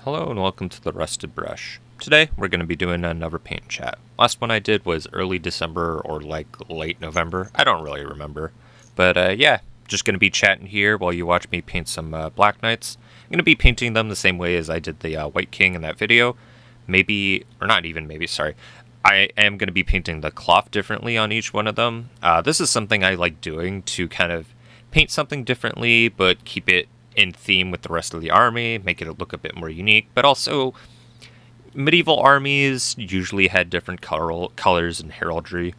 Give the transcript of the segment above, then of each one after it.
Hello and welcome to the Rusted Brush. Today we're going to be doing another paint chat. Last one I did was early December or like late November. I don't really remember. But yeah, just going to be chatting here while you watch me paint some Black Knights. I'm going to be painting them the same way as I did the White King in that video. Maybe, or not even maybe, sorry. I am going to be painting the cloth differently on each one of them. This is something I like doing to kind of paint something differently but keep it in theme with the rest of the army, make it look a bit more unique, but also medieval armies usually had different colors and heraldry,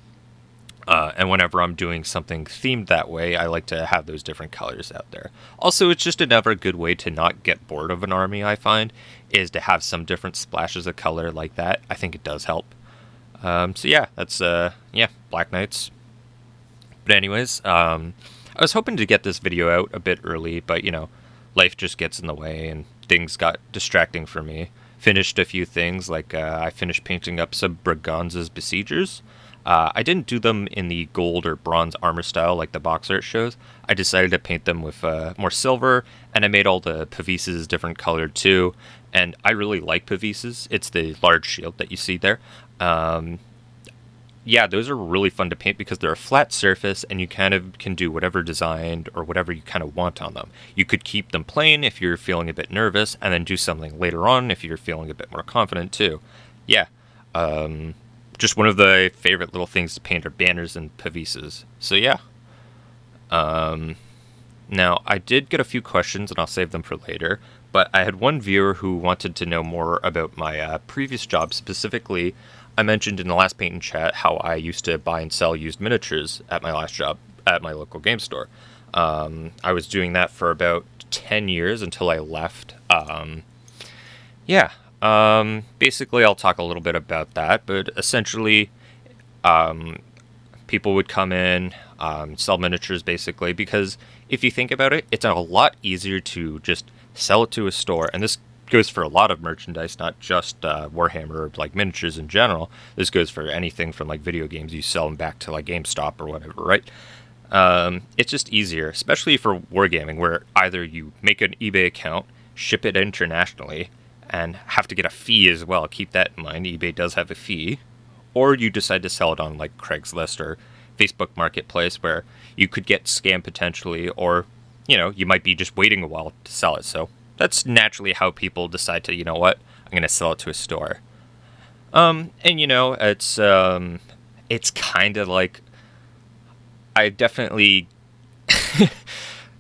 and whenever I'm doing something themed that way, I like to have those different colors out there. Also, it's just another good way to not get bored of an army, I find, is to have some different splashes of color like that. I think it does help. So yeah, that's Black Knights. But anyways, I was hoping to get this video out a bit early, but life just gets in the way and things got distracting for me. Finished a few things, like I finished painting up some Braganza's Besiegers. I didn't do them in the gold or bronze armor style like the box art shows. I decided to paint them with more silver, and I made all the Pavises different colored too. And I really like Pavises. It's the large shield that you see there. Yeah, those are really fun to paint because they're a flat surface and you kind of can do whatever design or whatever you kind of want on them. You could keep them plain if you're feeling a bit nervous and then do something later on if you're feeling a bit more confident too. Yeah, just one of the favorite little things to paint are banners and pavises. So yeah. Now, I did get a few questions and I'll save them for later, but I had one viewer who wanted to know more about my previous job. Specifically, I mentioned in the last paint and chat how I used to buy and sell used miniatures at my last job at my local game store. I was doing that for about 10 years until I left. Basically, I'll talk a little bit about that, but essentially, people would come in, sell miniatures basically, because if you think about it, it's a lot easier to just sell it to a store, and this goes for a lot of merchandise, not just Warhammer, like miniatures in general. This goes for anything from like video games. You sell them back to like GameStop or whatever, right? It's just easier, especially for wargaming, where either you make an eBay account, ship it internationally, and have to get a fee as well. Keep that in mind. eBay does have a fee. Or you decide to sell it on like Craigslist or Facebook Marketplace, where you could get scammed potentially, or you might be just waiting a while to sell it. So that's naturally how people decide to, I'm going to sell it to a store. It's kind of like, I definitely,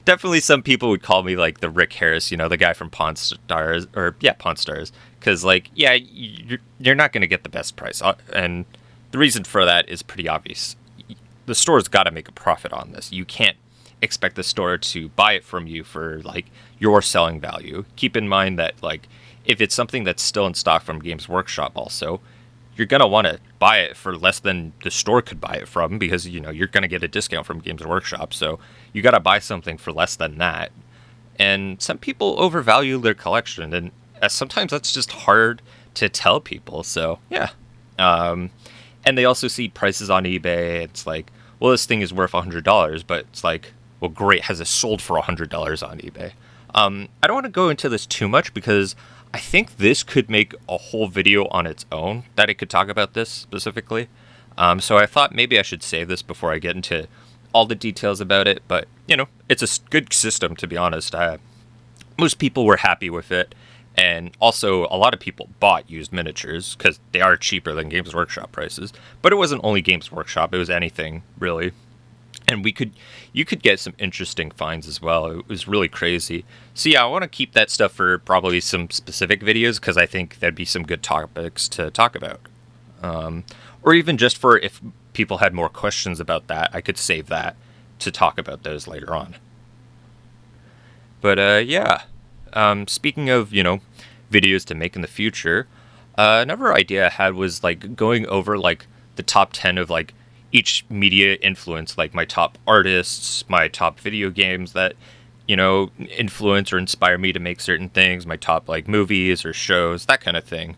definitely some people would call me like the Rick Harris, the guy from Pawn Stars, because you're not going to get the best price. And the reason for that is pretty obvious. The store's got to make a profit on this. You can't expect the store to buy it from you for like your selling value. Keep in mind that like if it's something that's still in stock from Games Workshop also, you're going to want to buy it for less than the store could buy it from, because you're going to get a discount from Games Workshop. So you got to buy something for less than that. And some people overvalue their collection, and sometimes that's just hard to tell people. So yeah. And they also see prices on eBay. It's like, well, this thing is worth $100, but it's like, well, great, has it sold for $100 on eBay? I don't want to go into this too much because I think this could make a whole video on its own that it could talk about this specifically. So I thought maybe I should save this before I get into all the details about it. But, it's a good system, to be honest. Most people were happy with it. And also, a lot of people bought used miniatures because they are cheaper than Games Workshop prices. But it wasn't only Games Workshop, it was anything, really. And you could get some interesting finds as well. It was really crazy. So yeah, I want to keep that stuff for probably some specific videos, because I think that'd be some good topics to talk about. Or even just for if people had more questions about that, I could save that to talk about those later on. But speaking of, videos to make in the future, another idea I had was like going over like the top 10 of like each media influence, like my top artists, my top video games that, influence or inspire me to make certain things, my top like movies or shows, that kind of thing.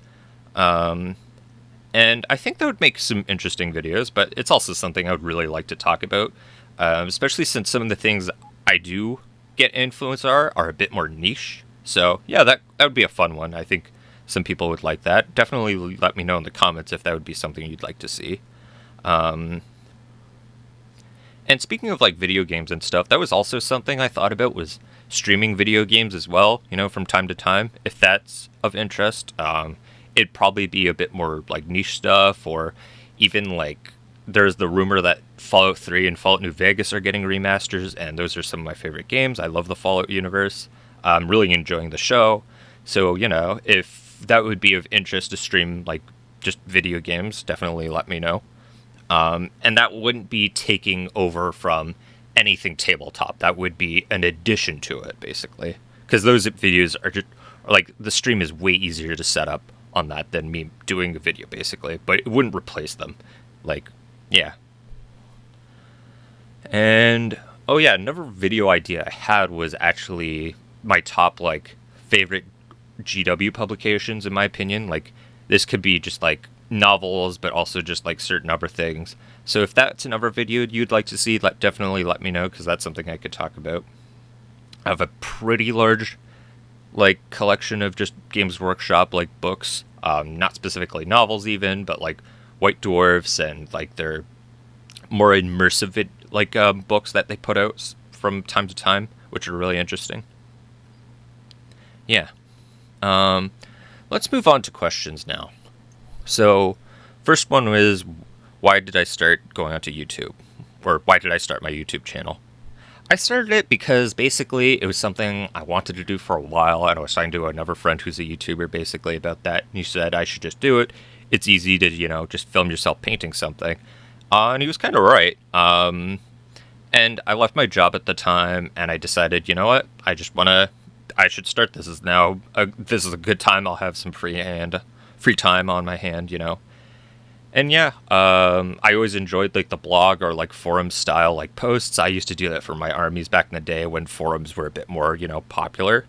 And I think that would make some interesting videos, but it's also something I would really like to talk about, especially since some of the things I do get influence are a bit more niche. So yeah, that would be a fun one. I think some people would like that. Definitely let me know in the comments if that would be something you'd like to see. Um, and speaking of like video games and stuff, that was also something I thought about was streaming video games as well. You know, from time to time, if that's of interest. It'd probably be a bit more like niche stuff, or even like there's the rumor that Fallout 3 and Fallout New Vegas are getting remasters, and those are some of my favorite games. I love the Fallout universe. I'm really enjoying the show. So, you know, if that would be of interest to stream like just video games, definitely let me know. And that wouldn't be taking over from anything tabletop. That would be an addition to it, basically. Because those videos are just, like, the stream is way easier to set up on that than me doing a video, basically. But it wouldn't replace them. Like, yeah. And, oh yeah, another video idea I had was actually my top, like, favorite GW publications, in my opinion. Like, this could be just, like, novels, but also just, like, certain other things. So if that's another video you'd like to see, definitely let me know, because that's something I could talk about. I have a pretty large, like, collection of just Games Workshop, like, books. Not specifically novels even, but, like, White Dwarfs and, like, their more immersive, books that they put out from time to time, which are really interesting. Yeah. Let's move on to questions now. So, first one was, why did I start going onto YouTube? Or why did I start my YouTube channel? I started it because basically it was something I wanted to do for a while, and I was talking to another friend who's a YouTuber basically about that, and he said I should just do it. It's easy to, just film yourself painting something. And he was kind of right. And I left my job at the time, and I decided, you know what, I should start this. This is a good time. I'll have some free time on my hand, And yeah, I always enjoyed like the blog or like forum style like posts. I used to do that for my armies back in the day when forums were a bit more, popular.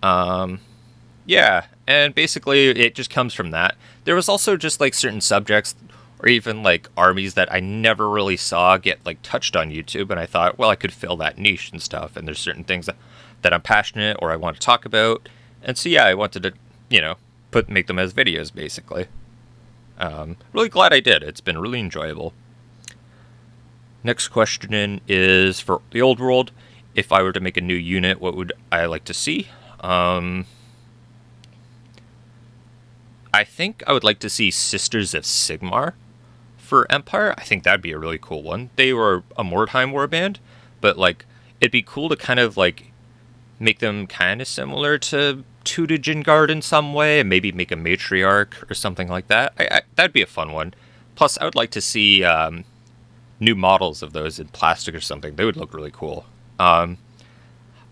Yeah, and basically it just comes from that. There was also just like certain subjects or even like armies that I never really saw get like touched on YouTube, and I thought, well, I could fill that niche and stuff. And there's certain things that I'm passionate or I want to talk about, and so yeah, I wanted to, make them as videos basically. Really glad I did. It's been really enjoyable. Next question is for the old world. If I were to make a new unit, what would I like to see? I think I would like to see Sisters of Sigmar for Empire. I think that'd be a really cool one. They were a Mordheim warband, but like it'd be cool to kind of like make them kind of similar to Tudijin in some way, and maybe make a matriarch or something like that. That'd be a fun one. Plus, I would like to see new models of those in plastic or something. They would look really cool. I'd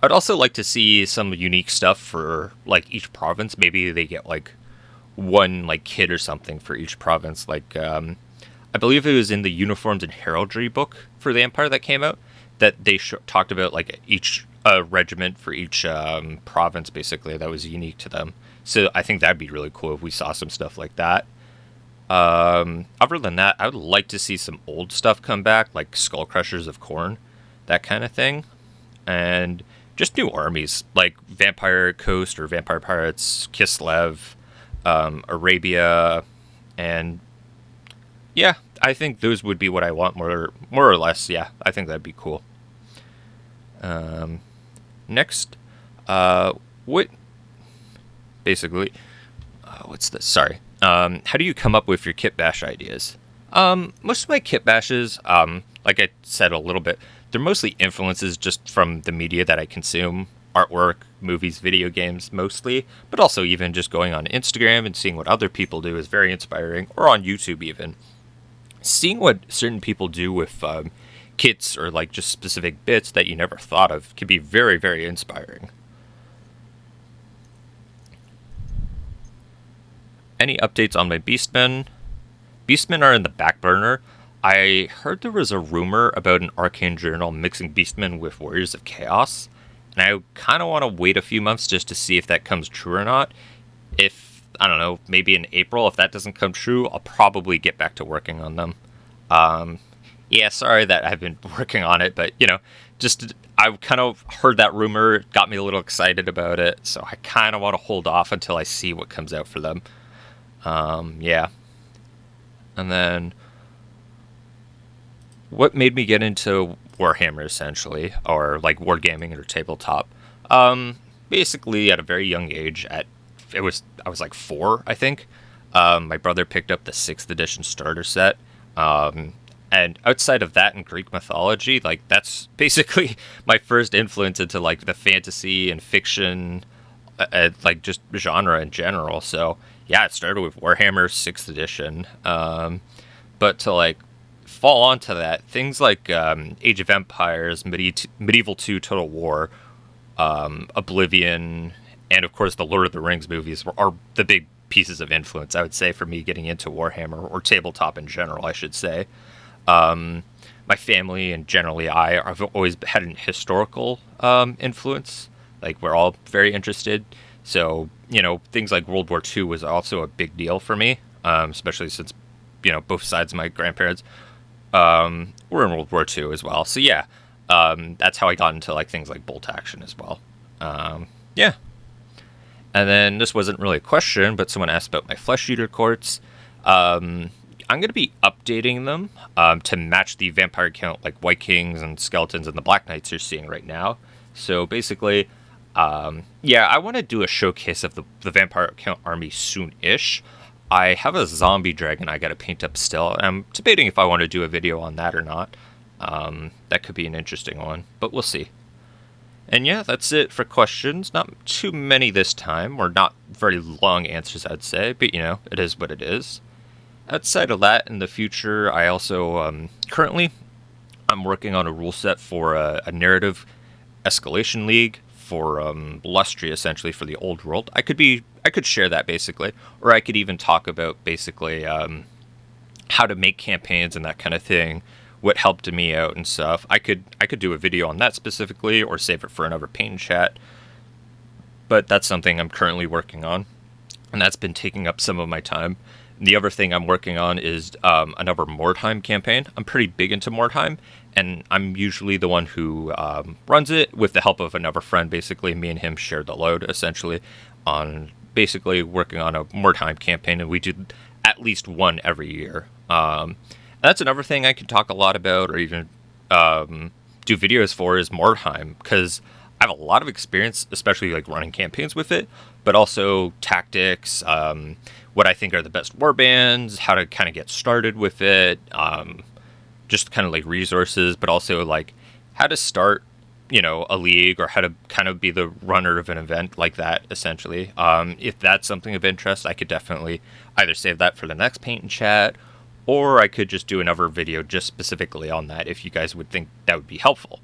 also like to see some unique stuff for like each province. Maybe they get like one like kit or something for each province. Like I believe it was in the Uniforms and Heraldry book for the Empire that came out that they talked about like each regiment for each province, basically, that was unique to them. So I think that'd be really cool if we saw some stuff like that. Other than that, I would like to see some old stuff come back, like Skull Crushers of Khorne, that kind of thing. And just new armies, like Vampire Coast or Vampire Pirates, Kislev, Arabia, and yeah, I think those would be what I want more or less. Yeah, I think that'd be cool. Next, what's this? Sorry. How do you come up with your kit bash ideas? Most of my kit bashes, like I said a little bit, they're mostly influences just from the media that I consume, artwork, movies, video games, mostly, but also even just going on Instagram and seeing what other people do is very inspiring, or on YouTube even. Seeing what certain people do with, kits or like just specific bits that you never thought of can be very, very inspiring. Any updates on my Beastmen? Beastmen are in the back burner. I heard there was a rumor about an Arcane Journal mixing Beastmen with Warriors of Chaos, and I kind of want to wait a few months just to see if that comes true or not. If, I don't know, maybe in April, if that doesn't come true, I'll probably get back to working on them. Yeah, sorry that I've been working on it, but, just I kind of heard that rumor, got me a little excited about it, so I kind of want to hold off until I see what comes out for them. Yeah. And then, what made me get into Warhammer, essentially, or like wargaming or tabletop? Basically, at a very young age, I was like 4, I think. My brother picked up the 6th edition starter set. And outside of that and Greek mythology, like that's basically my first influence into like the fantasy and fiction, like just genre in general. So yeah, it started with Warhammer 6th edition. But to like fall onto that, things like Age of Empires, Medieval 2, Total War, Oblivion, and of course the Lord of the Rings movies are the big pieces of influence, I would say, for me getting into Warhammer, or tabletop in general, I should say. My family and generally I've always had an historical influence. Like, we're all very interested. So, things like World War II was also a big deal for me, especially since, both sides of my grandparents were in World War II as well. So, yeah, that's how I got into, like, things like bolt action as well. Yeah. And then this wasn't really a question, but someone asked about my flesh eater courts. I'm going to be updating them to match the vampire count, like White Kings and Skeletons and the Black Knights you're seeing right now. So basically, I want to do a showcase of the vampire count army soon-ish. I have a zombie dragon I got to paint up still. I'm debating if I want to do a video on that or not. That could be an interesting one, but we'll see. And yeah, that's it for questions. Not too many this time, or not very long answers, I'd say, but it is what it is. Outside of that, in the future, I also, currently, I'm working on a rule set for a narrative escalation league for Lustri, essentially, for the old world. I could share that, basically, or I could even talk about, basically, how to make campaigns and that kind of thing, what helped me out and stuff. I could do a video on that specifically, or save it for another paint chat, but that's something I'm currently working on, and that's been taking up some of my time. The other thing I'm working on is another Mordheim campaign. I'm pretty big into Mordheim, and I'm usually the one who runs it with the help of another friend. Basically, me and him share the load, essentially, on basically working on a Mordheim campaign, and we do at least one every year. That's another thing I could talk a lot about, or even do videos for, is Mordheim, because I have a lot of experience, especially like running campaigns with it, but also tactics, what I think are the best warbands, how to kind of get started with it, just kind of like resources, but also like how to start, a league, or how to kind of be the runner of an event like that, essentially. If that's something of interest, I could definitely either save that for the next paint and chat, or I could just do another video just specifically on that if you guys would think that would be helpful.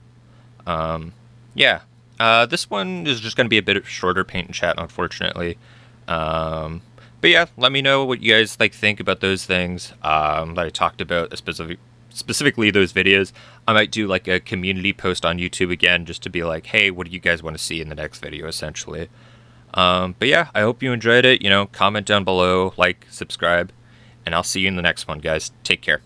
This one is just going to be a bit shorter paint and chat, unfortunately. But yeah, let me know what you guys think about those things that I talked about, specifically those videos. I might do like a community post on YouTube again, just to be like, hey, what do you guys want to see in the next video, essentially. But yeah, I hope you enjoyed it. Comment down below, like, subscribe, and I'll see you in the next one, guys. Take care.